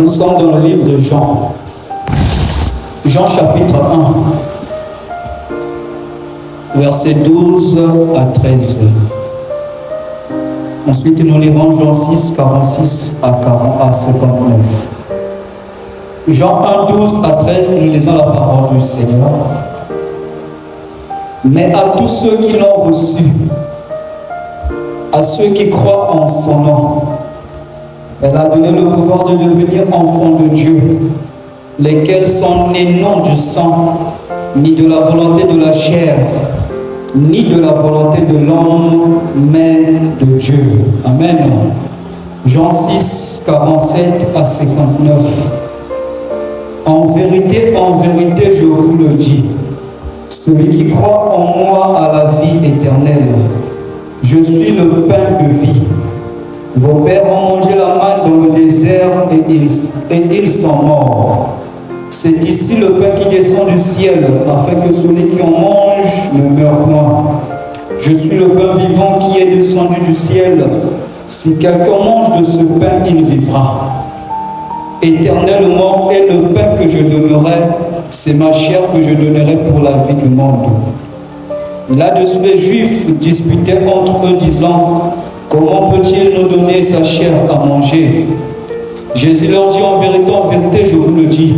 Nous sommes dans le livre de Jean. Jean chapitre 1, versets 12 à 13. Ensuite, nous lirons Jean 6, 46 à 59. Jean 1, 12 à 13, nous lisons la parole du Seigneur. Mais à tous ceux qui l'ont reçu, à ceux qui croient en son nom, elle a donné le pouvoir de devenir enfants de Dieu, lesquels sont nés non du sang, ni de la volonté de la chair, ni de la volonté de l'homme, mais de Dieu. Amen. Jean 6, 47 à 59. En vérité, je vous le dis, celui qui croit en moi a la vie éternelle. Je suis le pain de vie. Vos pères ont mangé la manne dans le désert et ils sont morts. C'est ici le pain qui descend du ciel, afin que celui qui en mange ne meure point. Je suis le pain vivant qui est descendu du ciel. Si quelqu'un mange de ce pain, il vivra. Éternellement est le pain que je donnerai, c'est ma chair que je donnerai pour la vie du monde. Là-dessus, les Juifs disputaient entre eux, disant: comment peut-il nous donner sa chair à manger? Jésus leur dit: en vérité, je vous le dis,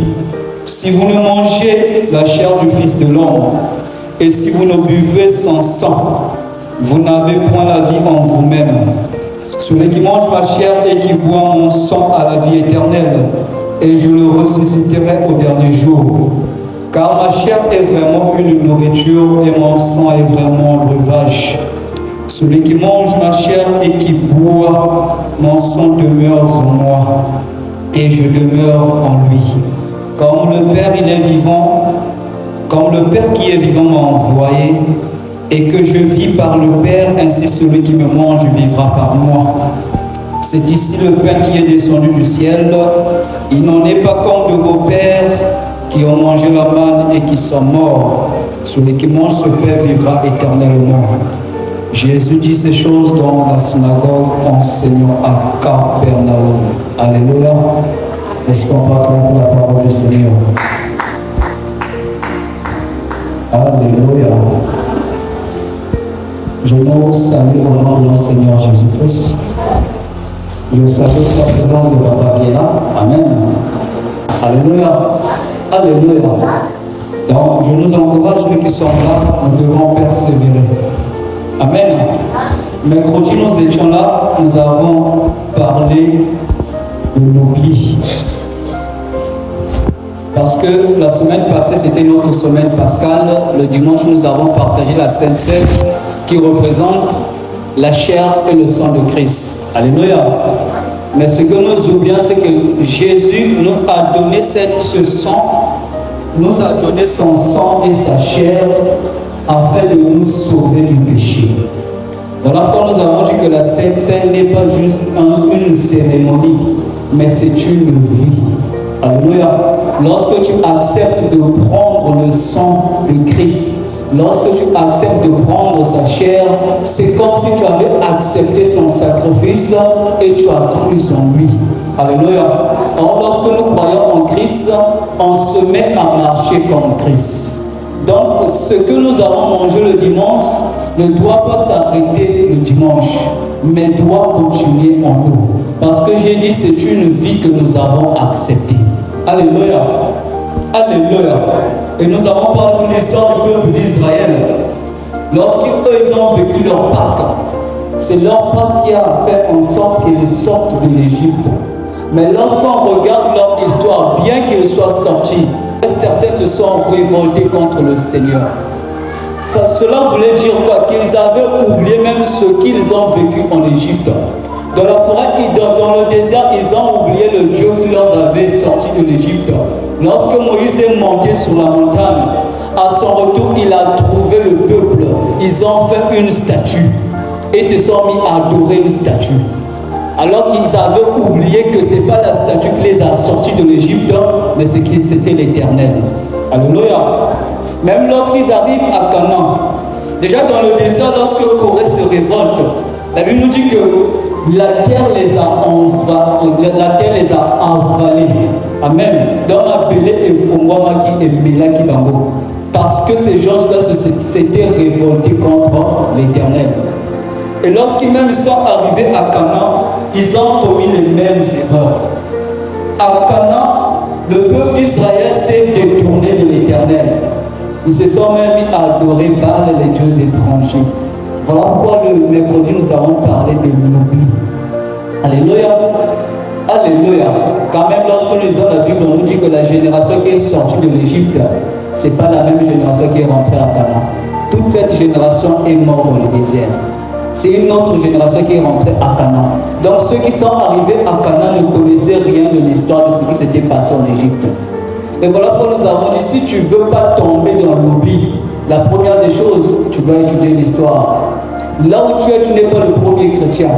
si vous ne mangez la chair du Fils de l'homme, et si vous ne buvez son sang, vous n'avez point la vie en vous-même. Celui qui mange ma chair et qui boit mon sang a la vie éternelle, et je le ressusciterai au dernier jour. Car ma chair est vraiment une nourriture, et mon sang est vraiment un breuvage. Celui qui mange ma chair et qui boit mon sang demeure en moi, et je demeure en lui. Comme le Père il est vivant, comme le Père qui est vivant m'a envoyé, et que je vis par le Père, ainsi celui qui me mange vivra par moi. C'est ici le pain qui est descendu du ciel. Il n'en est pas comme de vos pères qui ont mangé la manne et qui sont morts. Celui qui mange ce pain vivra éternellement. Jésus dit ces choses dans la synagogue, enseignant à Capernaum. Alléluia. Est-ce qu'on peut acclamer la parole du Seigneur? Alléluia. Je vous salue au nom de notre Seigneur Jésus-Christ. Je salue la présence de Papa qui est là. Amen. Alléluia. Alléluia. Donc, je nous encourage, nous qui sommes là, nous devons persévérer. Amen. Mercredi, nous étions là, nous avons parlé de l'oubli. Parce que la semaine passée, c'était notre semaine pascale. Le dimanche, nous avons partagé la Sainte Seine qui représente la chair et le sang de Christ. Alléluia. Mais ce que nous oublions, c'est que Jésus nous a donné ce sang, nous a donné son sang et sa chair afin de nous sauver du péché. Voilà quand nous avons dit que la Sainte Seine n'est pas juste une cérémonie, mais c'est une vie. Alléluia. Lorsque tu acceptes de prendre le sang de Christ, lorsque tu acceptes de prendre sa chair, c'est comme si tu avais accepté son sacrifice et tu as cru en lui. Alléluia. Alors lorsque nous croyons en Christ, on se met à marcher comme Christ. Donc ce que nous avons mangé le dimanche ne doit pas s'arrêter le dimanche, mais doit continuer en nous. Parce que j'ai dit, c'est une vie que nous avons acceptée. Alléluia. Alléluia. Et nous avons parlé de l'histoire du peuple d'Israël. Lorsqu'eux ils ont vécu leur Pâques, c'est leur Pâques qui a fait en sorte qu'ils sortent de l'Égypte. Mais lorsqu'on regarde leur histoire, bien qu'ils soient sortis, certains se sont révoltés contre le Seigneur. Cela voulait dire quoi? Qu'ils avaient oublié même ce qu'ils ont vécu en Égypte. Dans la forêt, dans le désert, ils ont oublié le Dieu qui leur avait sorti de l'Égypte. Lorsque Moïse est monté sur la montagne, à son retour, il a trouvé le peuple. Ils ont fait une statue et se sont mis à adorer une statue. Alors qu'ils avaient oublié que ce n'est pas la statue qui les a sortis de l'Égypte, mais c'était l'Éternel. Alléluia. Même lorsqu'ils arrivent à Canaan, déjà dans le désert, lorsque Corée se révolte, la Bible nous dit que la terre les a avalés. Amen. Dans ma belé et Fongwamaki et Melaki Bango. Parce que ces gens-là s'étaient révoltés contre l'Éternel. Et lorsqu'ils même sont arrivés à Canaan, ils ont commis les mêmes erreurs. À Canaan, le peuple d'Israël s'est détourné de l'Éternel. Ils se sont même mis à adorer Baal et les dieux étrangers. Voilà pourquoi le mercredi nous avons parlé de l'oubli. Alléluia. Alléluia. Quand même, lorsque nous lisons la Bible, on nous dit que la génération qui est sortie de l'Égypte, ce n'est pas la même génération qui est rentrée à Canaan. Toute cette génération est morte dans le désert. C'est une autre génération qui est rentrée à Canaan. Donc ceux qui sont arrivés à Canaan ne connaissaient rien de l'histoire de ce qui s'était passé en Égypte. Et voilà pourquoi nous avons dit, si tu ne veux pas tomber dans l'oubli, la première des choses, tu dois étudier l'histoire. Là où tu es, tu n'es pas le premier chrétien.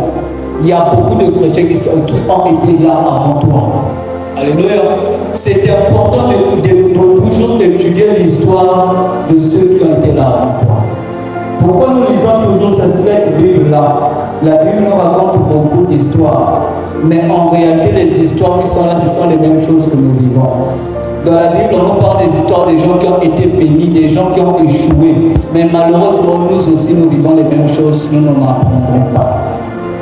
Il y a beaucoup de chrétiens qui ont été là avant toi. Alléluia. C'est important de toujours étudier l'histoire de ceux qui ont été là avant toi. Pourquoi nous lisons toujours cette Bible-là? La Bible nous raconte beaucoup d'histoires. Mais en réalité, les histoires qui sont là, ce sont les mêmes choses que nous vivons. Dans la Bible, on nous parle des histoires des gens qui ont été bénis, des gens qui ont échoué. Mais malheureusement, nous aussi, nous vivons les mêmes choses, nous n'en apprendrons pas.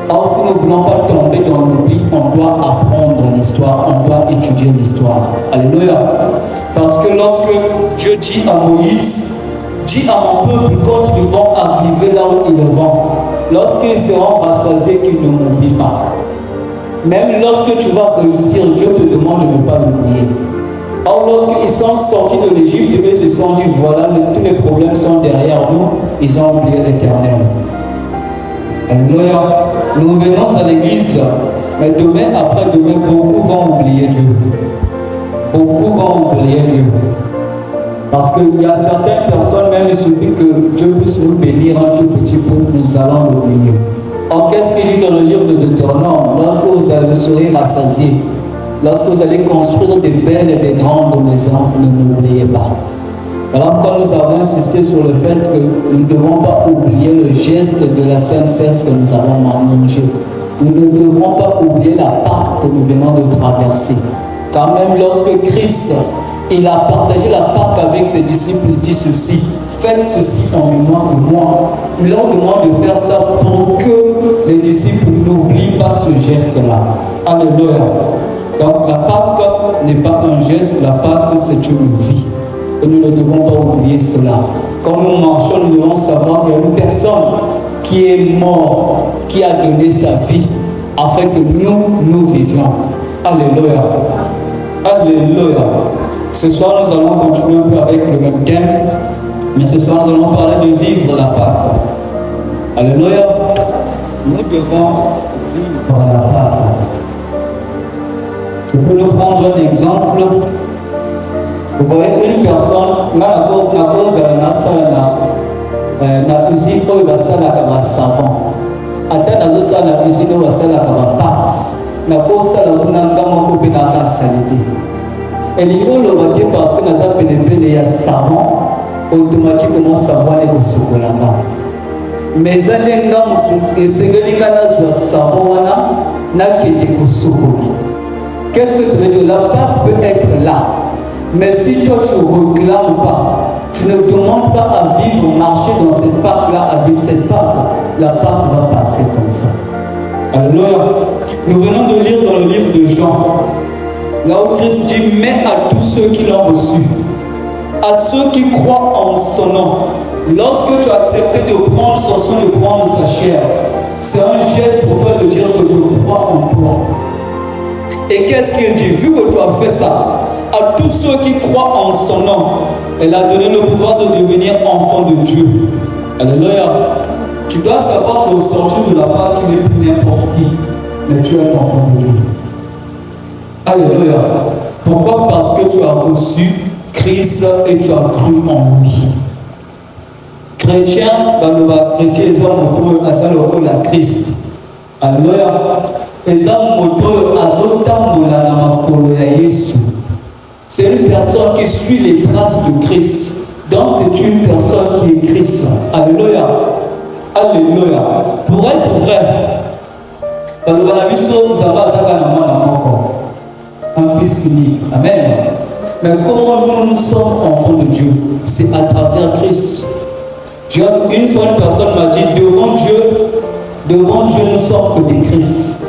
Or, si nous ne voulons pas tomber dans l'oubli, on doit apprendre l'histoire, on doit étudier l'histoire. Alléluia. Parce que lorsque Dieu dit à Moïse, dis à mon peuple quand ils vont arriver là où ils vont, lorsqu'ils seront rassasiés, qu'ils ne m'oublient pas. Même lorsque tu vas réussir, Dieu te demande de ne pas l'oublier. Or, lorsqu'ils sont sortis de l'Égypte, ils se sont dit, voilà, tous les problèmes sont derrière nous, ils ont oublié l'Éternel. Alléluia. Nous venons à l'église, mais demain, après-demain, beaucoup vont oublier Dieu. Beaucoup vont oublier Dieu. Parce qu'il y a certaines personnes, même il suffit que Dieu puisse nous bénir un tout petit peu, nous allons l'oublier. Or, qu'est-ce qu'il dit dans le livre de Deutéronome? Lorsque vous serez rassasiés, lorsque vous allez construire des belles et des grandes maisons, ne m'oubliez pas. Voilà pourquoi nous avons insisté sur le fait que nous ne devons pas oublier le geste de la Sainte Cesse que nous avons mangé. Nous ne devons pas oublier la Pâque que nous venons de traverser. Quand même, lorsque Christ il a partagé la Pâque avec ses disciples, il dit ceci: faites ceci en mémoire de moi. Il leur demande de faire ça pour que les disciples n'oublient pas ce geste-là. Alléluia. Donc la Pâque n'est pas un geste, la Pâque c'est une vie. Et nous ne devons pas oublier cela. Quand nous marchons, nous devons savoir qu'il y a une personne qui est morte, qui a donné sa vie afin que nous vivions. Alléluia. Alléluia. Ce soir, nous allons continuer un peu avec le même thème, mais ce soir, nous allons parler de vivre la Pâque. Alléluia. Nous devons vivre la Pâque. Je peux nous prendre un exemple. Vous voyez une personne, na usine où il va s'aller comme un savon. Attends, dans la usine où il va s'aller comme un passe. Na cause ça, la munangama pour pénétrer la sanité. Et l'idole le parce que nous avons pénétré des savon, automatiquement savon est au sokolanga. Mais années et c'est que les gars n'ont savon n'a qu'être au sokoli. Qu'est-ce que ça veut dire? La Pâque peut être là. Mais si toi tu ne réclames pas, tu ne demandes pas à vivre, marcher dans cette Pâque-là, à vivre cette Pâque, la Pâque va passer comme ça. Alléluia. Nous venons de lire dans le livre de Jean, là où Christ dit, mais à tous ceux qui l'ont reçu, à ceux qui croient en son nom, lorsque tu as accepté de prendre son sang, de prendre sa chair, c'est un geste pour toi de dire que je crois en toi. Et qu'est-ce qu'il dit? Vu que tu as fait ça, à tous ceux qui croient en son nom, elle a donné le pouvoir de devenir enfant de Dieu. Alléluia. Tu dois savoir qu'au sortir de la Pâque, tu n'es plus n'importe qui, mais tu es un enfant de Dieu. Alléluia. Pourquoi? Parce que tu as reçu Christ et tu as cru en lui. Chrétien, chrétien, ils ont la Christ. Alléluia. C'est une personne qui suit les traces de Christ. Donc c'est une personne qui est Christ. Alléluia. Alléluia. Pour être vrai, Un fils unique. Amen. Mais comment nous sommes enfants de Dieu? C'est à travers Christ. Une fois, une personne m'a dit, devant Dieu, nous sommes que des Christ.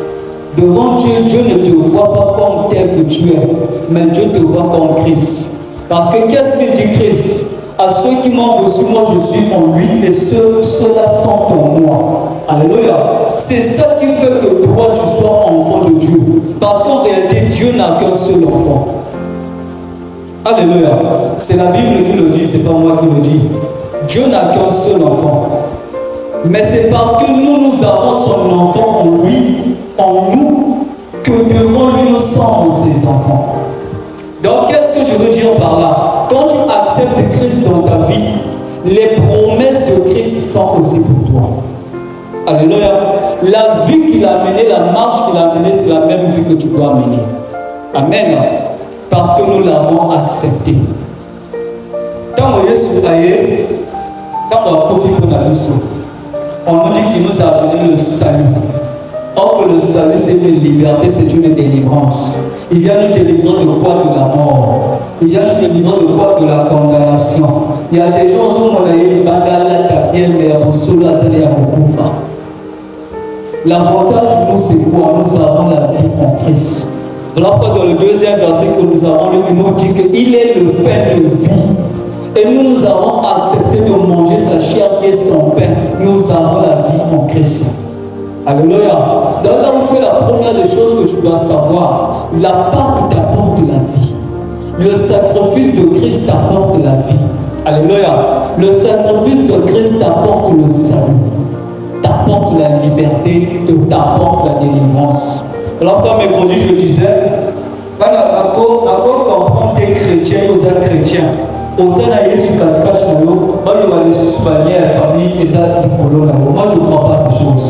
Devant Dieu, Dieu ne te voit pas comme tel que tu es, mais Dieu te voit comme Christ. Parce que qu'est-ce que dit Christ? À ceux qui m'ont reçu, moi je suis en lui, et ceux-là sont en moi. Alléluia. C'est ça qui fait que toi tu sois enfant de Dieu. Parce qu'en réalité, Dieu n'a qu'un seul enfant. Alléluia. C'est la Bible qui le dit, c'est pas moi qui le dis. Dieu n'a qu'un seul enfant. Mais c'est parce que nous avons son enfant en lui, en nous, que devant lui nous sommes ses enfants. Donc qu'est-ce que je veux dire par là? Quand tu acceptes Christ dans ta vie, les promesses de Christ sont aussi pour toi. Alléluia. La vie qu'il a menée, la marche qu'il a menée, c'est la même vie que tu dois mener. Amen. Parce que nous l'avons accepté. Quand on est sous aïe, quand on a profité pour la mission, on nous dit qu'il nous a donné le salut. Or que le salut, c'est une liberté, c'est une délivrance. Il vient nous délivrer de quoi? De la mort. Il vient nous délivrer de quoi? De la condamnation. Il y a des gens qui sont l'avantage, nous, c'est quoi? Nous avons la vie en Christ. Voilà pourquoi dans le deuxième verset que nous avons lu, il nous dit qu'il est le pain de vie. Et nous avons accepté de manger sa chair qui est son pain. Nous avons la vie en Christ. Alléluia. Dans là où tu es, la première des choses que tu dois savoir, la Pâque t'apporte la vie. Le sacrifice de Christ t'apporte la vie. Alléluia. Le sacrifice de Christ t'apporte le salut, t'apporte la liberté, t'apporte la délivrance. Alors comme mercredi je disais, quand on comprend tes chrétiens, aux chrétiens, aux Yesu katika shalo, bali walisubali la famille et ça moi je ne crois pas ces choses.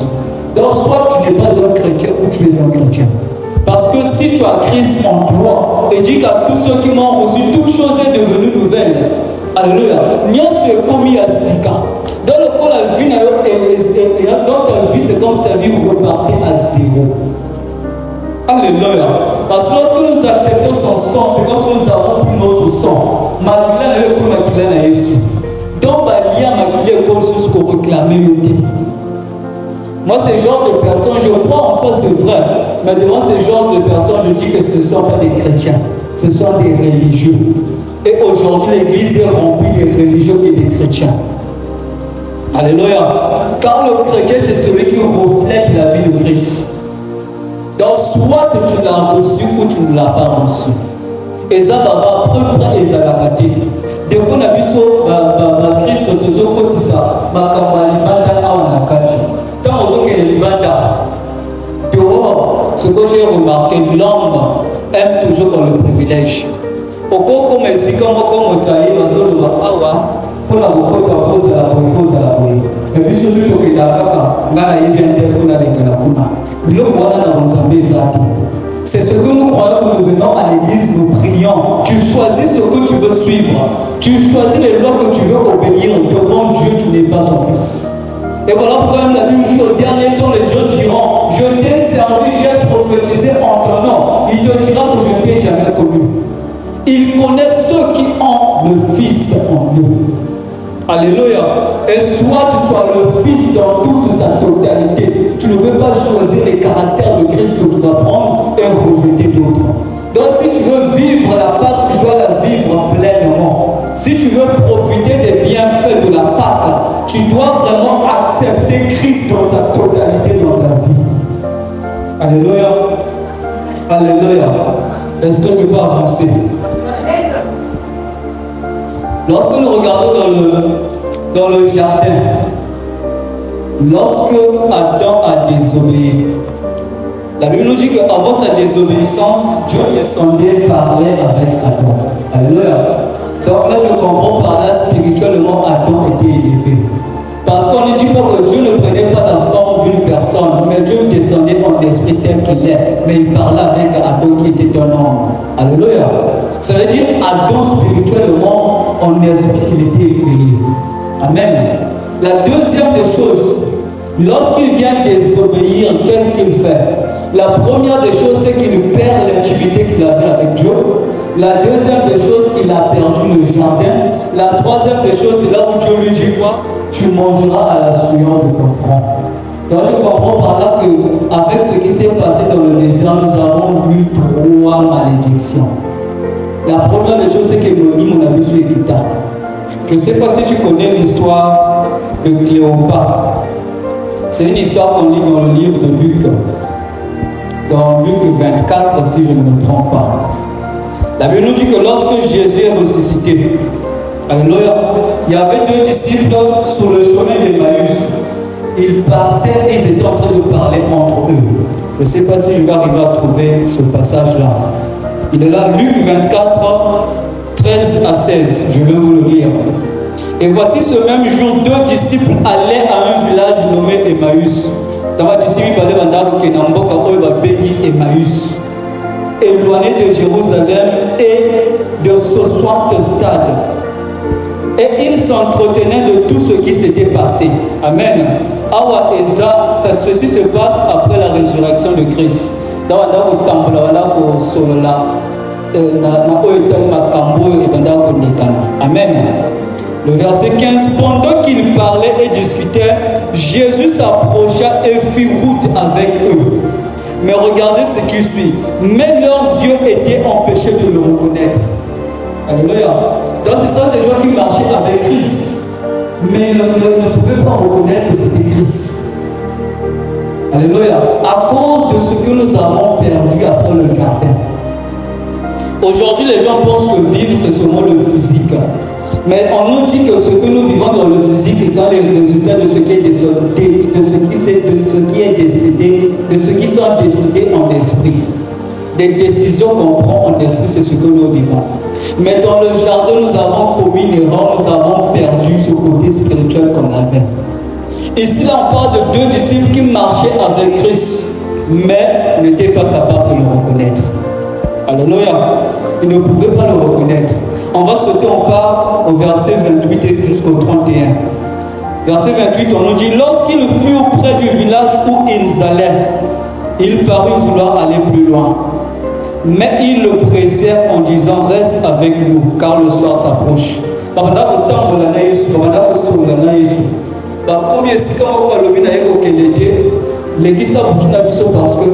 Donc soit tu n'es pas un chrétien ou tu es un chrétien. Parce que si tu as Christ en toi et dis qu'à tous ceux qui m'ont reçu, toute chose est devenue nouvelle. Alléluia. Rien se commis à Sika. Dans le cas la vie, dans ta vie, c'est comme si ta vie repartait à zéro. Alléluia. Parce que lorsque nous acceptons son sang, c'est comme si nous avons pris notre sang. Makila est comme Makila na Yesu. Donc, Balia Makila est comme ce qu'on réclamait le dit. Moi, ce genre de personnes, je crois en ça, c'est vrai. Mais devant ce genre de personnes, je dis que ce ne sont pas des chrétiens. Ce sont des religieux. Et aujourd'hui, l'église est remplie des religieux et des chrétiens. Alléluia. Car le chrétien, c'est celui qui reflète la vie de Christ. Donc, soit tu l'as reçu ou tu ne l'as pas reçu. Et ça, après les alakati. Des fois, on a vu sur Christ, toujours côté ça, ma camarade a kachi. Tant aux que les libanda, dehors, ce que j'ai remarqué, l'homme aime toujours dans le privilège. Au cours comme ici, comme on travaille dans le awa, pour la repos, la fausse à la fausse à la bruit. Et puis surtout que la kaka, ngana yébien téléphone avec la kuna. Le voilà dans l'ensemble zati. C'est ce que nous croyons que nous venons à l'église, nous prions. Tu choisis ce que tu veux suivre. Tu choisis les lois que tu veux obéir. Devant Dieu, tu n'es pas son fils. Et voilà pourquoi même la Bible dit au dernier temps, les gens diront, je t'ai servi, j'ai prophétisé en ton nom. Il te dira que je ne t'ai jamais connu. Il connaît ceux qui ont le Fils en eux. Alléluia. Et soit tu as le Fils dans toute sa totalité. Tu ne veux pas choisir les caractères de Christ que tu dois prendre et rejeter d'autres. Donc si tu veux vivre la Pâque, tu dois la vivre pleinement. Si tu veux profiter des bienfaits de la Pâque, tu dois vraiment accepter Christ dans sa totalité dans ta vie. Alléluia. Alléluia. Est-ce que je peux avancer? Lorsque nous regardons dans le jardin, lorsque Adam a désobéi, la Bible nous dit qu'avant sa désobéissance, Dieu descendait parler avec Adam. Alléluia. Donc là, je comprends par là, spirituellement, Adam était élevé. Parce qu'on ne dit pas que Dieu ne prenait pas la forme d'une personne, mais Dieu descendait en esprit tel qu'il est. Mais il parlait avec Adam qui était un homme. Alléluia. Ça veut dire Adam spirituellement, en esprit, il était éveillé. Amen. La deuxième des choses, Lorsqu'il vient désobéir, qu'est-ce qu'il fait? La première des choses, c'est qu'il perd l'intimité qu'il avait avec Dieu. La deuxième des choses, il a perdu le jardin. La troisième des choses, c'est là où Dieu lui dit quoi? Tu mangeras à la souillure de ton front. Donc je comprends par là qu'avec ce qui s'est passé dans le désert, nous avons eu 3 malédictions. La première des choses, c'est que mon ami sur Ekita. Je ne sais pas si tu connais l'histoire de Cléopâtre. C'est une histoire qu'on lit dans le livre de Luc. Dans Luc 24, si je ne me trompe pas. La Bible nous dit que lorsque Jésus est ressuscité, alléluia, il y avait 2 disciples sur le chemin d'Emmaüs. Ils partaient et ils étaient en train de parler entre eux. Je ne sais pas si je vais arriver à trouver ce passage-là. Il est là, Luc 24, 13 à 16. Je vais vous le lire. Et voici ce même jour, 2 disciples allaient à un village nommé Emmaüs. Emmaüs, éloigné de Jérusalem et de 60 stades. Et ils s'entretenaient de tout ce qui s'était passé. Amen. Ceci se passe après la résurrection de Christ. Amen. Le verset 15, pendant qu'ils parlaient et discutaient, Jésus s'approcha et fit route avec eux. Mais regardez ce qui suit. Mais leurs yeux étaient empêchés de le reconnaître. Alléluia. Donc ce sont des gens qui marchaient avec Christ, mais ne pouvaient pas reconnaître que c'était Christ. Alléluia. À cause de ce que nous avons perdu après le jardin. Aujourd'hui, les gens pensent que vivre, c'est seulement le physique. Mais on nous dit que ce que nous vivons dans le physique, ce sont les résultats de ce qui est décédé, de ce qui sont décidés en esprit. Des décisions qu'on prend en esprit, c'est ce que nous vivons. Mais dans le jardin, nous avons commis l'erreur, nous avons perdu ce côté spirituel qu'on avait. Ici, là, on parle de 2 disciples qui marchaient avec Christ, mais n'étaient pas capables de le reconnaître. Alléluia. Ils ne pouvaient pas le reconnaître. On va sauter, on part au verset 28 jusqu'au 31. Verset 28, on nous dit, lorsqu'ils furent près du village où ils allaient, il parut vouloir aller plus loin. Mais ils le pressèrent en disant, reste avec nous, car le soir s'approche. Parce que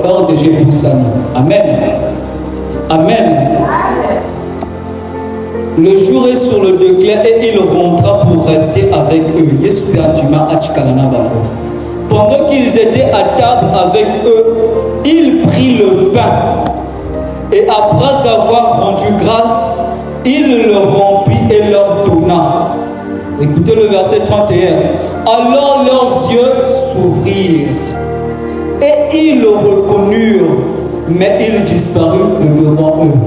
heure de Jérusalem. Amen. Amen. Le jour est sur le déclin et il rentra pour rester avec eux. Pendant qu'ils étaient à table avec eux, il prit le pain et après avoir rendu grâce, il le rompit et leur donna. Écoutez le verset 31. Alors leurs yeux s'ouvrirent et ils le reconnurent, mais il disparut de devant eux.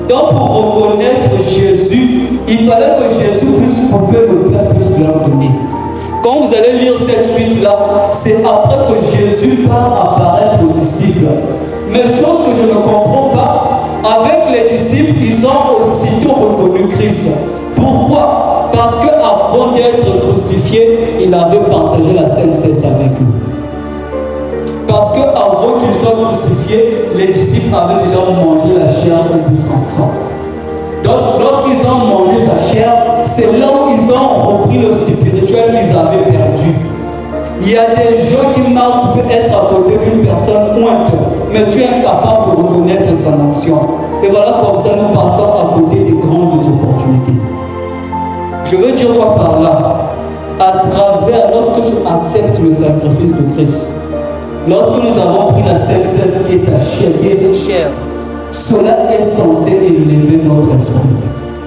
Donc pour reconnaître Jésus, il fallait que Jésus puisse couper le pain, puisse leur donner. Quand vous allez lire cette suite-là, c'est après que Jésus part apparaître aux disciples. Mais chose que je ne comprends pas, avec les disciples, ils ont aussitôt reconnu Christ. Pourquoi? Parce qu'avant d'être crucifié, il avait partagé la Sainte Cesse avec eux. Parce qu'avant qu'il soit crucifié, les disciples avaient déjà mangé la chair et bu son sang. Donc, lorsqu'ils ont mangé sa chair, c'est là où ils ont repris le spirituel qu'ils avaient perdu. Il y a des gens qui marchent, tu peux être à côté d'une personne ointe, mais tu es incapable de reconnaître son action. Et voilà comme ça nous passons à côté des grandes opportunités. Je veux dire quoi par là? À travers, lorsque tu acceptes le sacrifice de Christ, lorsque nous avons pris la Sainte Cesse qui est ta chair, qui est cette chair, cela est censé élever notre esprit.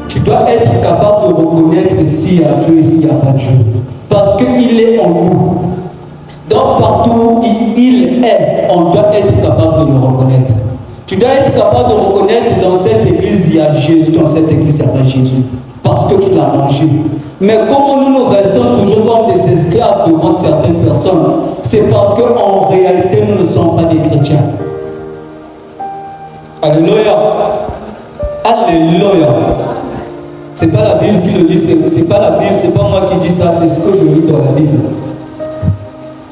Tu dois être capable de reconnaître s'il y a Dieu et s'il n'y a pas Dieu. Parce qu'il est en nous. Donc partout où il est, on doit être capable de le reconnaître. Tu dois être capable de reconnaître dans cette église, il y a Jésus, dans cette église, il n'y a pas Jésus. Parce que tu l'as mangé. Mais comment nous restons toujours comme des esclaves devant certaines personnes? C'est parce qu'en réalité, nous ne sommes pas des chrétiens. Alléluia. Alléluia. C'est pas la Bible qui le dit, c'est pas la Bible, c'est pas moi qui dis ça, c'est ce que je lis dans la Bible.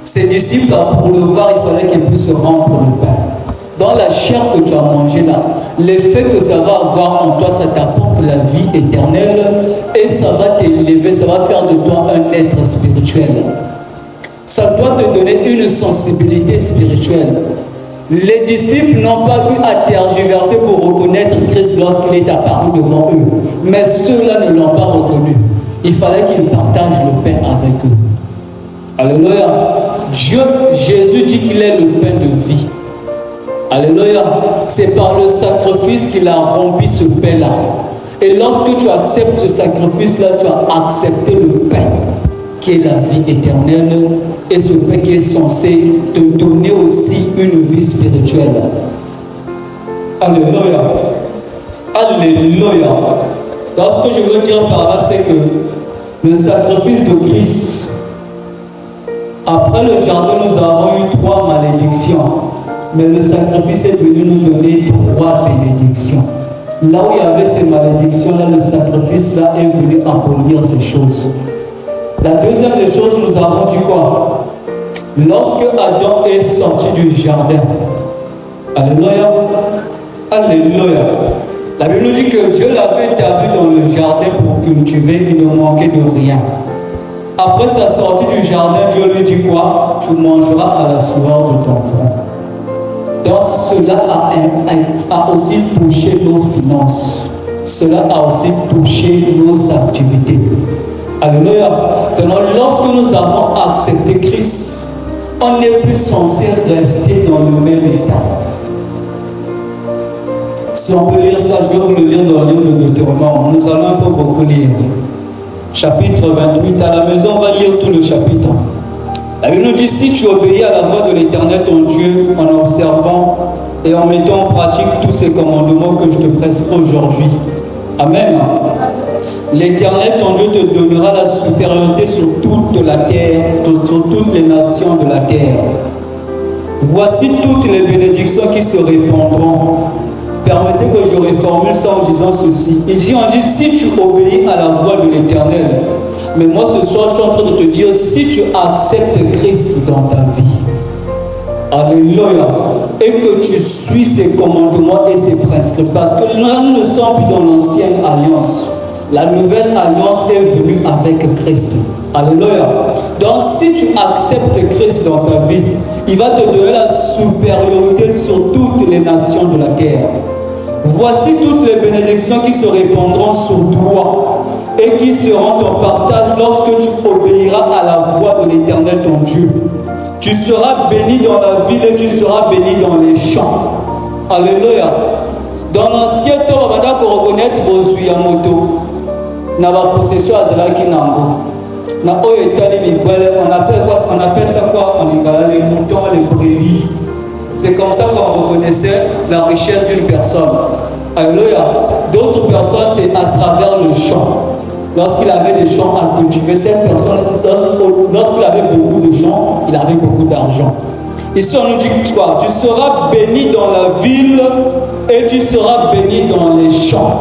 Ses disciples, pour le voir, il fallait qu'ils puissent se rendre pour le pain. Dans la chair que tu as mangée là, l'effet que ça va avoir en toi, ça t'apporte la vie éternelle et ça va t'élever, ça va faire de toi un être spirituel. Ça doit te donner une sensibilité spirituelle. Les disciples n'ont pas eu à tergiverser pour reconnaître Christ lorsqu'il est apparu devant eux. Mais ceux-là ne l'ont pas reconnu. Il fallait qu'ils partagent le pain avec eux. Alléluia. Jésus dit qu'il est le pain de vie. Alléluia. C'est par le sacrifice qu'il a rempli ce pain-là. Et lorsque tu acceptes ce sacrifice-là, tu as accepté le pain qui est la vie éternelle et ce pain qui est censé te donner aussi une vie spirituelle. Alléluia. Alléluia. Donc ce que je veux dire par là, c'est que le sacrifice de Christ, après le jardin, nous avons eu 3 malédictions. Mais le sacrifice est venu nous donner 3 bénédictions. Là où il y avait ces malédictions-là, le sacrifice-là est venu abolir ces choses. La deuxième des choses, nous avons dit quoi? Lorsque Adam est sorti du jardin, alléluia, alléluia, la Bible nous dit que Dieu l'avait établi dans le jardin pour cultiver, il ne manquait de rien. Après sa sortie du jardin, Dieu lui dit quoi? Tu mangeras à la sueur de ton front. Donc cela a aussi touché nos finances. Cela a aussi touché nos activités. Alléluia. Donc lorsque nous avons accepté Christ, on n'est plus censé rester dans le même état. Si on peut lire ça, je vais vous le lire dans le livre de Deutéronome. Nous allons un peu beaucoup lire. Chapitre 28. À la maison, on va lire tout le chapitre. La Bible nous dit, si tu obéis à la voix de l'Éternel ton Dieu en observant et en mettant en pratique tous ces commandements que je te presse aujourd'hui. Amen. L'Éternel ton Dieu te donnera la supériorité sur toute la terre, sur toutes les nations de la terre. Voici toutes les bénédictions qui se répandront. Permettez que je reformule ça en disant ceci. On dit, si tu obéis à la voix de l'Éternel, mais moi ce soir je suis en train de te dire, si tu acceptes Christ dans ta vie, alléluia, et que tu suis ses commandements et ses prescriptions, parce que nous ne sommes plus dans l'ancienne alliance. La nouvelle alliance est venue avec Christ. Alléluia. Donc si tu acceptes Christ dans ta vie, il va te donner la supériorité sur toutes les nations de la terre. Voici toutes les bénédictions qui se répandront sur toi et qui seront ton partage lorsque tu obéiras à la voix de l'Éternel ton Dieu. Tu seras béni dans la ville et tu seras béni dans les champs. Alléluia. Dans l'ancien temps, on va reconnaître vos Yamoto. Na ba possession azalaki nango na oyo etali mibale, on appelle ça quoi en lingala, les moutons, les brebis. C'est comme ça qu'on reconnaissait la richesse d'une personne. Alléluia. D'autres personnes, c'est à travers le champ. Lorsqu'il avait des champs à cultiver, cette personne, lorsqu'il avait beaucoup de champs, il avait beaucoup d'argent. Ici on nous dit quoi? Tu seras béni dans la ville et tu seras béni dans les champs.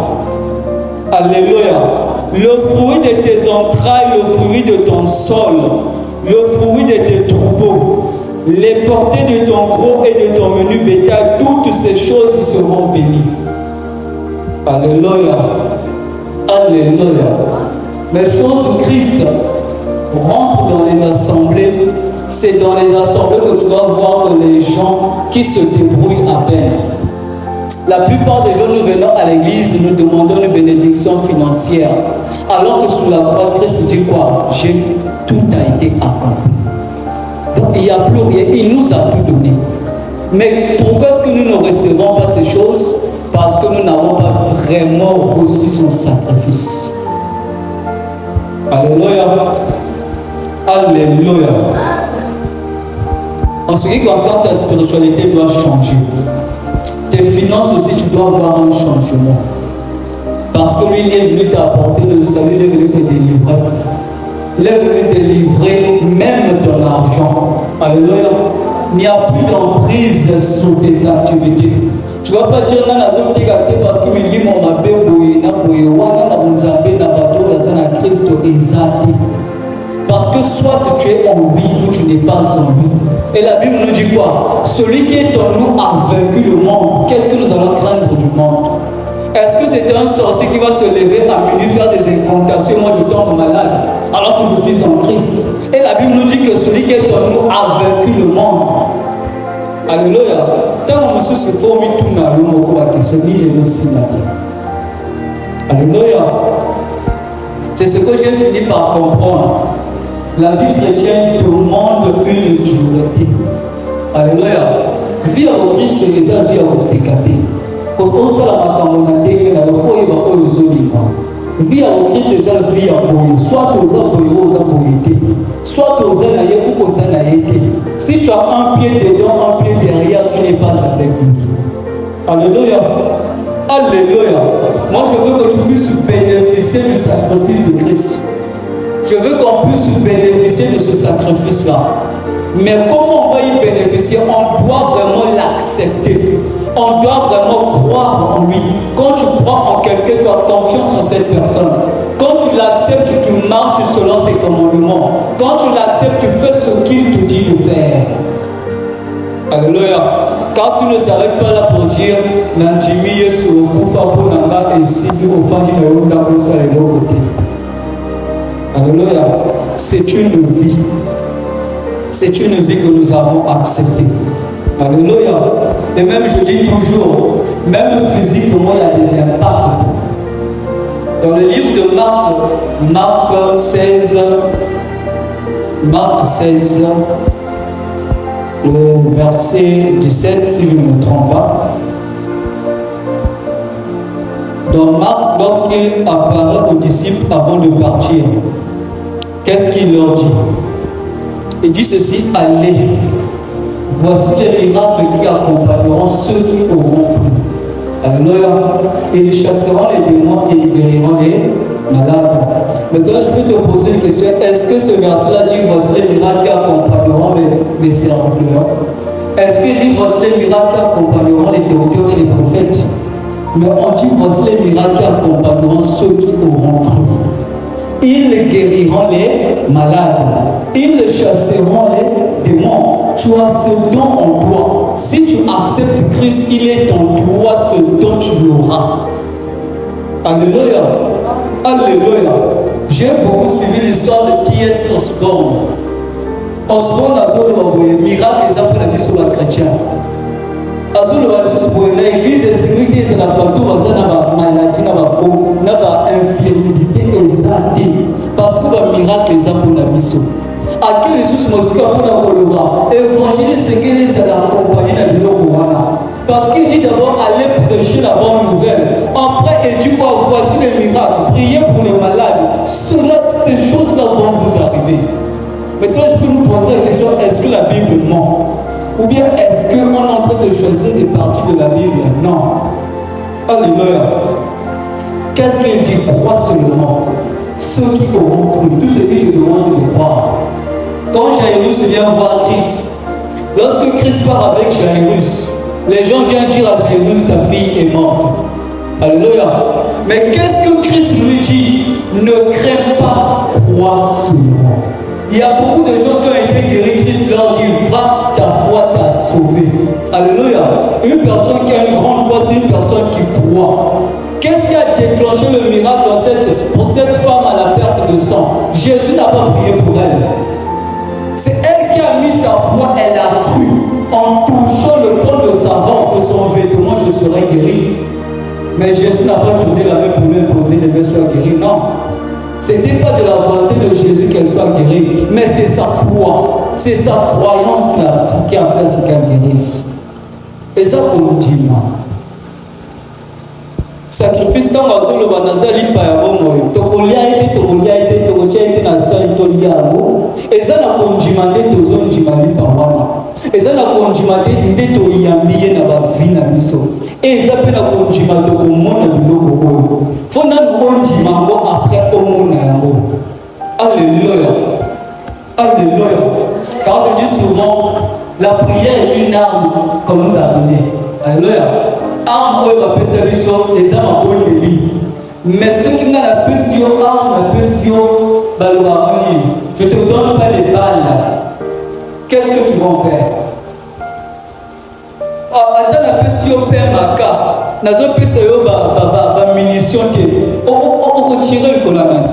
Alléluia. Le fruit de tes entrailles, le fruit de ton sol, le fruit de tes troupeaux, les portées de ton gros et de ton menu bétail, toutes ces choses seront bénies. Alléluia. Alléluia. Mais chose de Christ rentre dans les assemblées. C'est dans les assemblées que tu vas voir que les gens qui se débrouillent à peine. La plupart des gens, nous venons à l'église, nous demandons une bénédiction financière. Alors que sous la croix, Christ dit quoi? Tout a été accompli. Donc il n'y a plus rien, il nous a tout donné. Mais pourquoi est-ce que nous ne recevons pas ces choses? Parce que nous n'avons pas vraiment reçu son sacrifice. Alléluia. Alléluia. En ce qui concerne ta spiritualité, doit changer. Tes finances aussi, tu dois avoir un changement. Parce que lui, il est venu t'apporter le salut, il est venu te délivrer. Il est venu te délivrer même ton argent. Alléluia. Il n'y a plus d'emprise sur tes activités. Tu Tu ne vas pas dire parce que me dit mon mabé boye na boye wana na bunzambe na bato na Christ ezati. Parce que soit tu es en vie ou tu n'es pas en vie. Et la Bible nous dit quoi? Celui qui est en nous a vaincu le monde. Qu'est-ce que nous allons craindre du monde? Est-ce que c'est un sorcier qui va se lever à minuit faire des incantations? Moi je tombe malade alors que je suis en Christ. Et la Bible nous dit que celui qui est en nous a vaincu le monde. Alléluia. Tant que nous sommes formés tout na yomoko ba kesoni les aussi Alléluia. C'est ce que j'ai fini par comprendre. La vie chrétienne demande une dureté. Alléluia. Vie à votre Christ, c'est la vie à votre sécaté. Quand on s'est la matamona ndenge na lofo yeba oyo zolima. Vie à votre Christ, c'est la vie à boyo. Soit aux aboyo aux aboyété. Soit aux anaye ou aux anaïté. Si tu as un pied dedans, un pied derrière, tu n'es pas avec lui. Alléluia. Alléluia. Moi, je veux que tu puisses bénéficier du sacrifice de Christ. Je veux qu'on puisse bénéficier de ce sacrifice-là. Mais comment on va y bénéficier? On doit vraiment l'accepter. On doit vraiment croire en lui. Quand tu crois en quelqu'un, tu as confiance en cette personne. Quand tu l'acceptes, tu marches selon ses commandements. Quand tu l'acceptes, tu fais ce qu'il te dit de faire. Alléluia. Quand tu ne s'arrêtes pas là pour dire Nanjimi Yesu Kufa Ponanga et si au Fandi Nayounda Kosa et l'autre. Alléluia. C'est une vie. C'est une vie que nous avons acceptée. Alléluia. Et même je dis toujours, même physiquement, il y a des impacts. Dans le livre de Marc 16, le verset 17, si je ne me trompe pas. Dans Marc, lorsqu'il apparaît aux disciples avant de partir, qu'est-ce qu'il leur dit? Il dit ceci: allez, voici les miracles qui accompagneront ceux qui auront cru. Alléluia. Ils chasseront les démons et ils guériront les malades. Maintenant, je peux te poser une question. Est-ce que ce verset-là dit voici les miracles qui accompagneront les serviteurs? Est-ce qu'il dit voici les miracles qui accompagneront les docteurs et les prophètes? Mais on dit voici les miracles qui accompagneront ceux qui auront cru. Ils guériront les malades. Ils chasseront les démons. Tu as ce don en toi. Si tu acceptes Christ, il est en toi ce dont tu l'auras. Alléluia. Alléluia. J'ai beaucoup suivi l'histoire de T.S. Osborne. Osborne a fait miracle et après la vie sur la chrétienne. L'église de sécurité, c'est la plateau, c'est la maladie, la infirmité, parce que le miracle est pour la mission. À quel ressource mosika pour la Coloba? Évangile, c'est qu'elle est accompagnée dans le Coloba. Parce qu'il dit d'abord aller prêcher la bonne nouvelle. Après, il dit quoi? Voici les miracles. Priez pour les malades. Ces choses-là vont vous arriver. Mais toi, je peux nous poser la question: est-ce que la Bible ment? Ou bien est-ce qu'on est en train de choisir des parties de la Bible? Non. Alléluia. Qu'est-ce qu'il dit? Crois seulement. Ceux qui auront cru, tout ce qui te demande, c'est de croire. Quand Jairus vient voir Christ, lorsque Christ part avec Jairus, les gens viennent dire à Jairus: ta fille est morte. Alléluia. Mais qu'est-ce que Christ lui dit? Ne crains pas, crois seulement. Il y a beaucoup de gens qui ont été guéris. Christ leur dit: va, ta foi t'a sauvé. Alléluia. Une personne qui a une grande foi, c'est une personne qui croit. Qu'est-ce qui a déclenché le miracle pour cette femme à la perte de sang? Jésus n'a pas prié pour elle. C'est elle qui a mis sa foi, elle a cru. En touchant le pan de sa robe, de son vêtement, je serai guéri. Mais Jésus n'a pas tourné la main pour lui poser les mains, soit guéri. Non. Ce n'était pas de la volonté de Jésus qu'elle soit guérie, mais c'est sa foi, c'est sa croyance qui a fait ce qu'elle guérisse. Et ça, on dit non. Sacrifice tant que le banazali pa ya bomo tokolia été tokotia été na sali tolia abo eza na konjimande tozonjimali pa wana eza na konjimate nde toyambiye na ba vie na biso eza pe na konjimate ko mona biloko oyo fona no konjimango après omona yango. Alléluia. Alléluia. Car je dis souvent, la prière est une arme comme nous a donné. Alléluia. armes oyo bapesa biso eza mabondeli. Mais ceux qui n'ont pas de armes, je te donne pas les balles. Qu'est-ce que tu vas en faire? Attends la pession PMAK. Nazo pesa yo ba munition te. On tirer le colonel.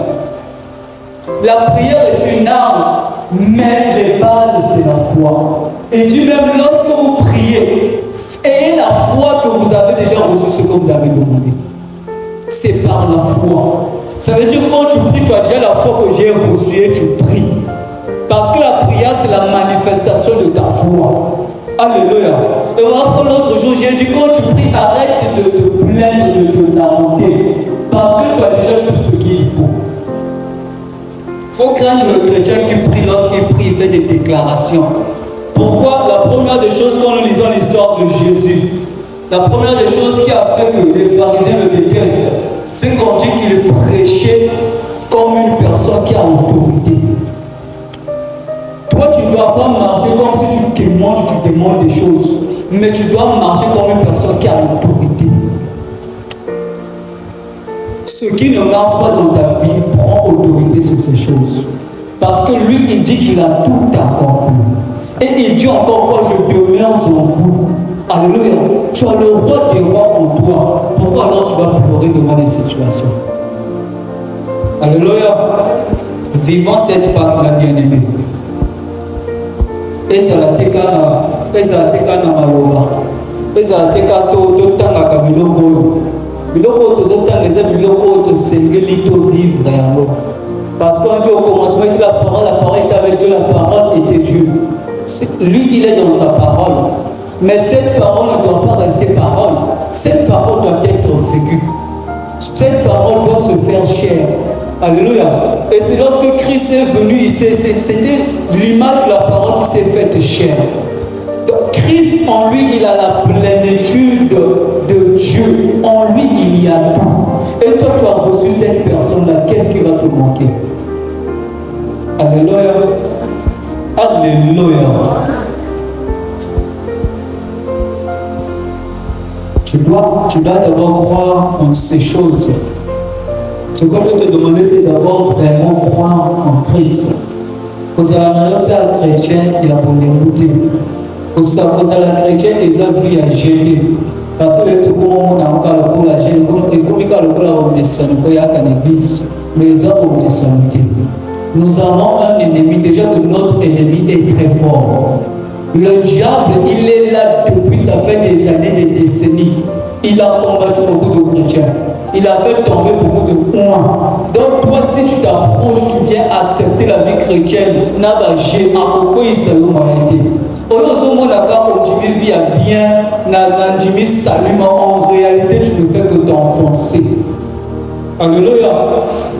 La prière est une arme, mais les balles c'est la foi. Et dit même lorsque vous priez, ayez la foi que vous avez déjà reçu ce que vous avez demandé. C'est par la foi. Ça veut dire quand tu pries, tu as déjà la foi que j'ai reçue et tu pries. Parce que la prière, c'est la manifestation de ta foi. Alléluia. Et voilà pourquoi l'autre jour, j'ai dit, quand tu pries, arrête de te plaindre, de te lamenter. Parce que tu as déjà tout ce qu'il faut. Il faut craindre le chrétien qui prie. Lorsqu'il prie, il fait des déclarations. Pourquoi? La première des choses, quand nous lisons l'histoire de Jésus, la première des choses qui a fait que les pharisiens le détestent, c'est qu'on dit qu'il prêchait comme une personne qui a autorité. Toi, tu ne dois pas marcher comme si tu demandes des choses, mais tu dois marcher comme une personne qui a l'autorité. Ce qui ne marche pas dans ta vie prend autorité sur ces choses. Parce que lui, il dit qu'il a tout accompli. Et il dit encore quoi, je demeure en vous. Alléluia. Tu as le roi des rois en toi. Pourquoi alors tu vas pleurer devant les situations? Alléluia. Vivons cette Pâque, la bien-aimée. Et ça la teka na maloba. Et ça la teka to tanga ka biloko. Biloko to zotanga les biloko to sengeli to vivre yango. Parce qu'on dit au commencement que la parole était avec Dieu, la parole était Dieu. Lui, il est dans sa parole. Mais cette parole ne doit pas rester parole. Cette parole doit être vécue. Cette parole doit se faire chair. Alléluia. Et c'est lorsque Christ est venu, c'était l'image de la parole qui s'est faite chair. Donc Christ en lui, il a la plénitude de Dieu. En lui, il y a tout. Et toi, tu as reçu cette personne-là. Qu'est-ce qui va te manquer? Alléluia. Alléluia. Tu dois d'abord croire en ces choses. Ce qu'on peut te demander, c'est d'abord vraiment croire en Christ. Parce que la chrétienne, il y a pour l'écouter. Parce que la chrétienne, les a vu à jeter. Parce que les gens ont encore la jeter. Et comme ils ont il y a une église. Mais ils ont une Nous avons un ennemi. Déjà que notre ennemi est très fort. Le diable, il est là depuis, ça fait des années, des décennies. Il a combattu beaucoup de chrétiens. Il a fait tomber beaucoup de points. Donc toi, si tu t'approches, tu viens accepter la vie chrétienne, n'abagé, à coco, il s'est humanité. En réalité, tu ne fais que t'enfoncer. Alléluia.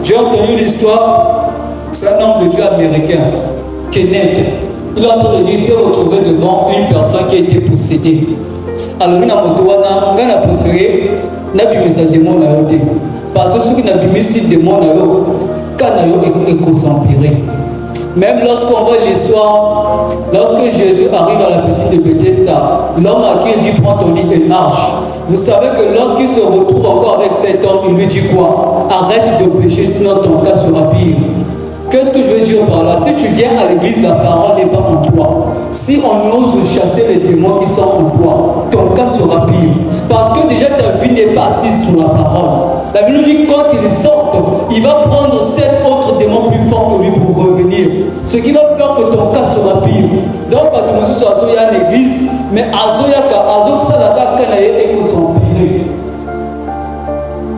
J'ai entendu l'histoire, c'est un homme de Dieu américain, Kenneth. Il est en train de dire, il s'est retrouvé devant une personne qui a été possédée. Alors, il a préféré n'abîmer le démon. Parce que ceux qui n'abîment le démon, quand il est s'empirer. Même lorsqu'on voit l'histoire, lorsque Jésus arrive à la piscine de Bethesda, l'homme à qui il dit prends ton lit et marche. Vous savez que lorsqu'il se retrouve encore avec cet homme, il lui dit quoi? Arrête de pécher, sinon ton cas sera pire. Qu'est-ce que je veux dire par là? Si tu viens à l'église, la parole n'est pas en toi. Si on ose chasser les démons qui sont en toi, ton cas sera pire. Parce que déjà ta vie n'est pas assise sur la parole. La Bible dit quand il sort, il va prendre 7 autres démons plus forts que lui pour revenir. Ce qui va faire que ton cas sera pire. Donc, pas tout le monde soit à l'église, mais Azoyaka, Azoksalaka, Kanaye, et que son pire.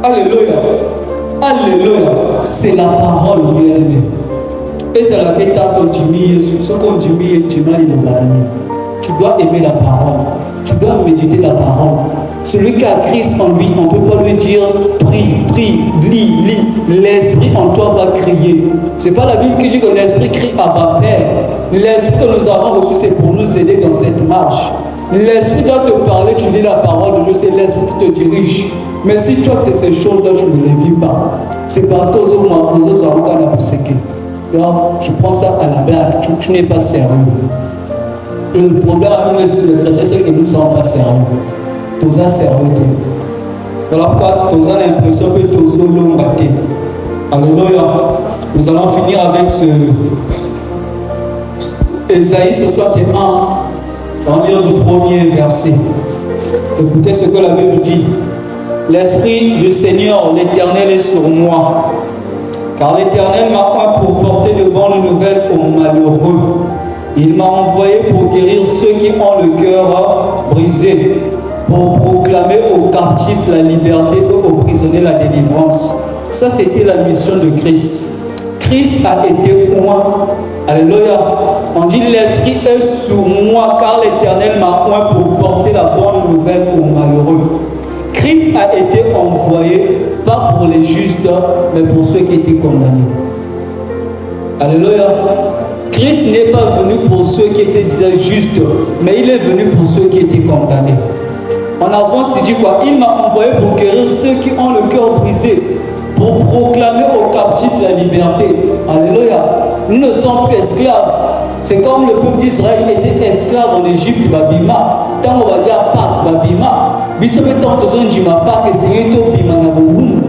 Alléluia. Alléluia. C'est la parole, bien aimé. Et c'est la quête de Jimmy, ce qu'on dit, tu dois aimer la parole. Tu dois méditer la parole. Celui qui a Christ en lui, on ne peut pas lui dire prie, prie, lis, lis. L'esprit en toi va crier. Ce n'est pas la Bible qui dit que l'esprit crie Abba Père. L'esprit que nous avons reçu, c'est pour nous aider dans cette marche. L'esprit doit te parler, tu lis la parole de Dieu, c'est l'esprit qui te dirige. Mais si toi, tu es ces choses-là, tu ne les vis pas. C'est parce qu'aux autres, donc, je prends ça à la blague, tu n'es pas sérieux. Le problème avec les chrétiens, c'est que nous ne sommes pas sérieux. Tout ça, sérieux. Voilà pourquoi nous avons l'impression que tout ça l'ont battu. Alléluia. Nous allons finir avec ce Ésaïe 61. On va lire du premier verset. Écoutez ce que la Bible dit. L'Esprit du Seigneur, l'Éternel, est sur moi. Car l'Éternel m'a oint pour porter de bonnes nouvelles aux malheureux. Il m'a envoyé pour guérir ceux qui ont le cœur brisé, pour proclamer aux captifs la liberté et aux prisonniers la délivrance. Ça, c'était la mission de Christ. Christ a été oint. Alléluia. On dit l'Esprit est sur moi car l'Éternel m'a oint pour porter la bonne nouvelle aux malheureux. Christ a été envoyé, pas pour les justes, mais pour ceux qui étaient condamnés. Alléluia. Christ n'est pas venu pour ceux qui étaient déjà justes, mais il est venu pour ceux qui étaient condamnés. En avance, il dit quoi? Il m'a envoyé pour guérir ceux qui ont le cœur brisé, pour proclamer aux captifs la liberté. Alléluia. Nous ne sommes plus esclaves. C'est comme le peuple d'Israël était esclave en Égypte, Babima. Tant on va dire Pâques, Babima. Bissobe tant aux gens du Pâques, c'est tout Bimanaboum.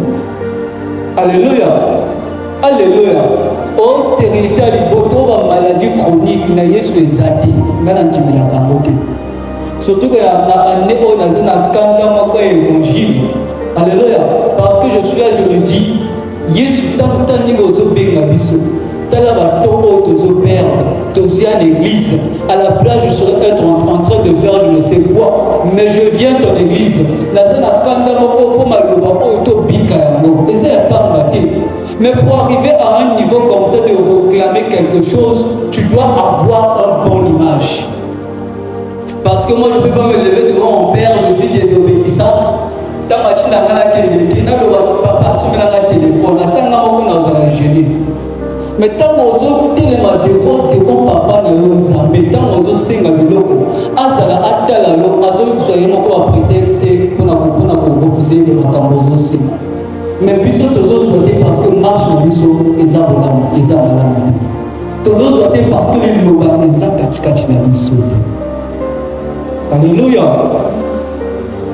Alléluia. Alléluia. Oh, stérilité, liboto, maladie chronique, na yesu ezati. Ngana ntimila kambote. Surtout que la année où on a kanda moko évangile. Alléluia. Parce que je suis là, je le dis. Yesu tantani gozo benga biso. Tala ba tobo tozo perdre. Tozo à l'église. À la place, je serais être en train de faire je ne sais quoi. Mais je viens ton église. La zana kanda moko fo maloba auto bika yango. Et ça y a pas mbaté. Mais pour arriver à un niveau comme ça de réclamer quelque chose, tu dois avoir une bonne image. Parce que moi je ne peux pas me lever devant mon père, je suis désobéissant. Tant que tu n'as pas la télé, tu n'as pas sur la téléphone, tant que tu n'as pas gêné. Mais tant que tu as devant papa, mais tant que tu as senga biloko, azala atala yo, azo soyez mon comme prétexte pour refuser le makambo senga. Mais puisque tous souhaité parce que marche le biso et ça malade. Tous souhaité parce que les loba et ça kachikachi na biso. Alléluia.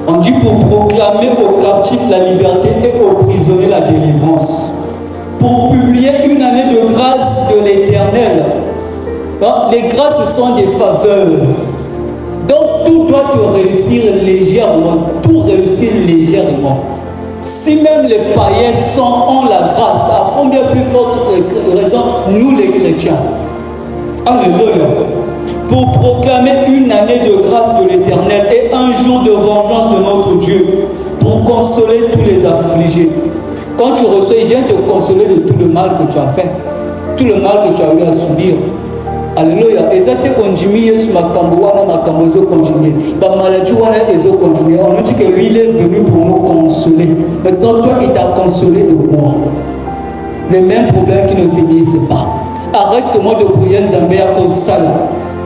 On dit pour proclamer aux captifs la liberté et aux prisonniers la délivrance. Pour publier une année de grâce de l'Éternel. Les grâces sont des faveurs. Donc tout doit te réussir légèrement. Tout réussir légèrement. Si même les païens ont la grâce, à combien plus forte raison nous les chrétiens? Alléluia. Pour proclamer une année de grâce de l'Éternel et un jour de vengeance de notre Dieu, pour consoler tous les affligés. Quand tu reçois, il vient te consoler de tout le mal que tu as fait, tout le mal que tu as eu à subir. Alléluia. Et ça te continue sur ma cambouana, ma cambozo continue. Ma maladie, on continue. On nous dit que lui, il est venu pour nous consoler. Maintenant, toi, il t'a consolé de quoi? Les mêmes problèmes qui ne finissent pas. Arrête ce mot de prière, Zambéa, comme ça là.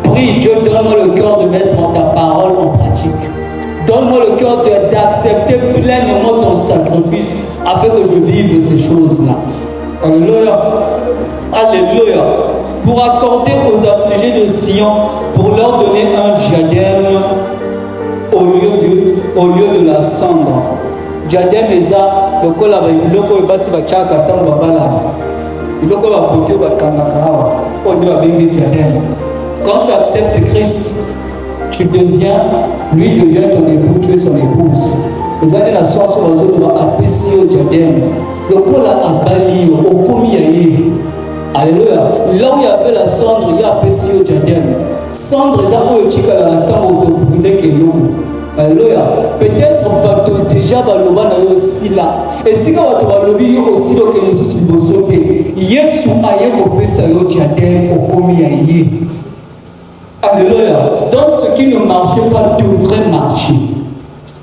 Prie, Dieu, donne-moi le cœur de mettre ta parole en pratique. Donne-moi le cœur d'accepter pleinement ton sacrifice afin que je vive ces choses-là. Alléluia. Alléluia. Pour accorder aux affligés de Sion, pour leur donner un diadème au lieu de la cendre. Diadème est ça, le col avec le col bas sur la tchaka, tant babala. Le col va porter au kanakara, on doit bénir diadème. Quand tu acceptes Christ, tu deviens, lui devient ton époux, tu es son épouse. Vous avez la chance de apprécier au diadème. Le col a bali, au komiaïe. Alléluia. Là où il y avait la cendre, il y a apprécié au diadème. Cendre, ça peut être la temps de brûler que nous. Alléluia. Peut-être que déjà, Baloba n'a aussi là. Et si quand tu vas lobby aussi, le que nous sommes sautés, Yesu a eu coupé ça au diadème, au komiaïe. Alléluia. Dans ce qui ne marchait pas, devrait marcher.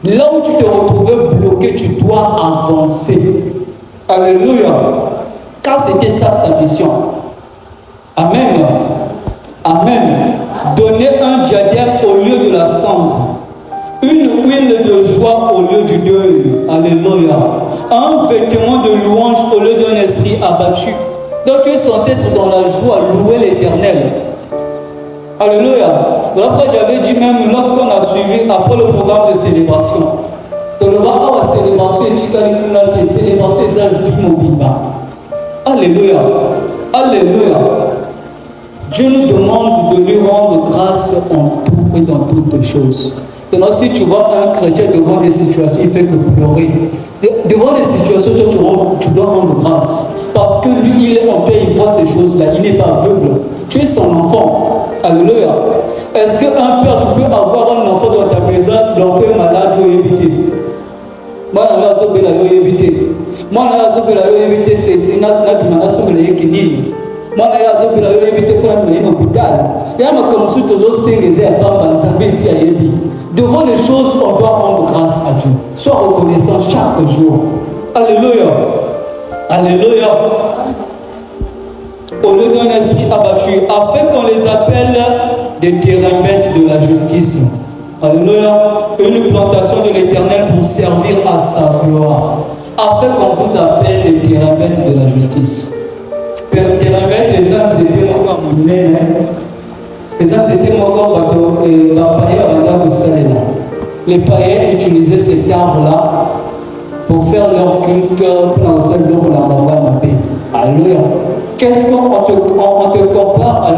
Là où tu te retrouvais bloqué, tu dois avancer. Alléluia. Car c'était ça sa mission. Amen. Amen. Donner un diadème au lieu de la cendre. Une huile de joie au lieu du deuil. Alléluia. Un vêtement de louange au lieu d'un esprit abattu. Donc tu es censé être dans la joie, louer l'Éternel. Alléluia. Voilà pourquoi j'avais dit même lorsqu'on a suivi après le programme de célébration. Dans le bas, la célébration est une célébration est une vie mobile. Alléluia. Alléluia. Dieu nous demande de lui rendre grâce en tout et dans toutes choses. Maintenant, si tu vois un chrétien devant des situations, il fait que pleurer. Devant des situations, toi, tu dois rendre grâce. Parce que lui, il est en paix, il voit ces choses-là, il n'est pas aveugle. Tu es son enfant. Alléluia. Est-ce qu'un père, tu peux avoir un enfant dans ta maison, l'enfant est malade ou éviter? Moi, je vais éviter. Moi, je vais éviter, c'est une admiration de l'équilibre. Moi, je vais éviter de faire un hôpital. Il y a comme si tu as devant les choses, on doit rendre grâce à Dieu. Sois reconnaissant chaque jour. Alléluia. Alléluia. Au lieu d'un esprit abattu, afin qu'on les appelle des terrains de la justice. Alléluia. Une plantation de l'Éternel pour servir à sa gloire. Afin qu'on vous appelle des terrains de la justice. Terrain les gens étaient encore monnaie. Les gens étaient encore bateau et la païenne avant de Saléna. Les païens utilisaient cet arbre-là pour faire leur culte pour la salle pour la bande. Alléluia. Qu'est-ce qu'on te compare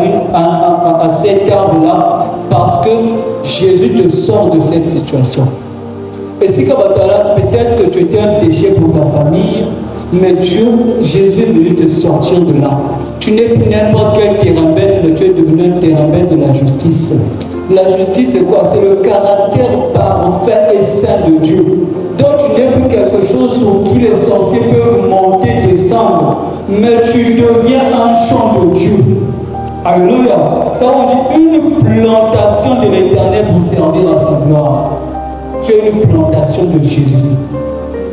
à cet arbre-là parce que Jésus te sort de cette situation. Et si peut-être que tu étais un déchet pour ta famille, mais Dieu, Jésus est venu te sortir de là. Tu n'es plus n'importe quel terrain bête, mais tu es devenu un terrain bête de la justice. La justice, c'est quoi? C'est le caractère parfait et saint de Dieu. Donc tu n'es plus quelque chose sur qui les sorciers peuvent monter, descendre, mais tu deviens un champ de Dieu. Alléluia. Ça on dit une plantation de l'Éternel pour servir à sa gloire. Tu es une plantation de Jésus.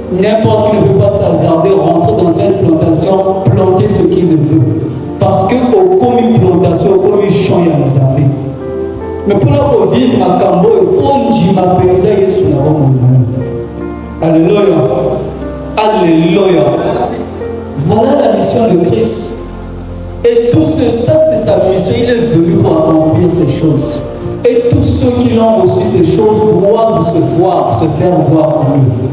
N'importe qui ne peut pas s'hasarder, rentrer dans cette plantation, planter ce qu'il veut. Parce que comme une plantation, comme une champ, il y a des amis. Mais pour la vivre ma cambo, il faut que je m'appelle ça Yesu na bon. Alléluia. Alléluia. Voilà la mission de Christ. Et tout ça, c'est sa mission. Il est venu pour accomplir ces choses. Et tous ceux qui l'ont reçu ces choses doivent se voir, se faire voir en lui.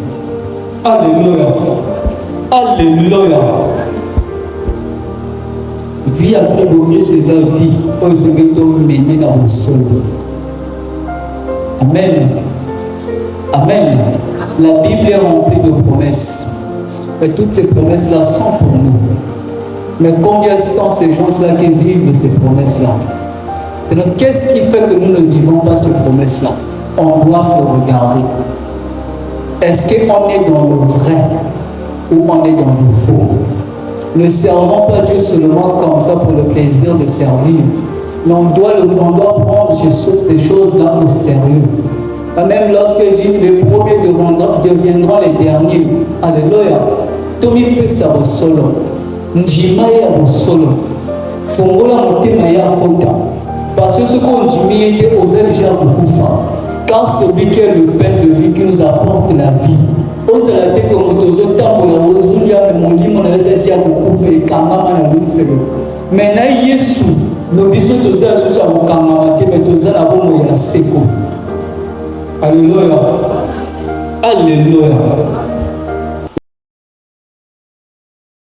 Alléluia. Alléluia. Vie à Christ, c'est la vie. Oh, c'est que tu mené dans le sol. Amen. Amen. La Bible est remplie de promesses. Et toutes ces promesses-là sont pour nous. Mais combien sont ces gens-là qui vivent ces promesses-là? Donc, qu'est-ce qui fait que nous ne vivons pas ces promesses-là? On doit se regarder. Est-ce qu'on est dans le vrai ou on est dans le faux? Ne servons pas Dieu seulement comme ça pour le plaisir de servir. Mais on doit prendre ces choses-là au sérieux. Même lorsqu'il dit les premiers deviendront les derniers. Alléluia. Tomi pesa au solo. Njima ya au solo. Fongola motema ya kota. Parce que ce qu'on dit était aux aides déjà kukufa. Car c'est lui qui est le pain de vie qui nous apporte la vie. Ose la tête comme tozo tambola ozu ya mondi mon aides déjà kukufa et kamama na lufelo. Mais na Yesu, nous bisous tozo la susa kamama te mais tozo la bomo ya seko. Alléluia. Alléluia.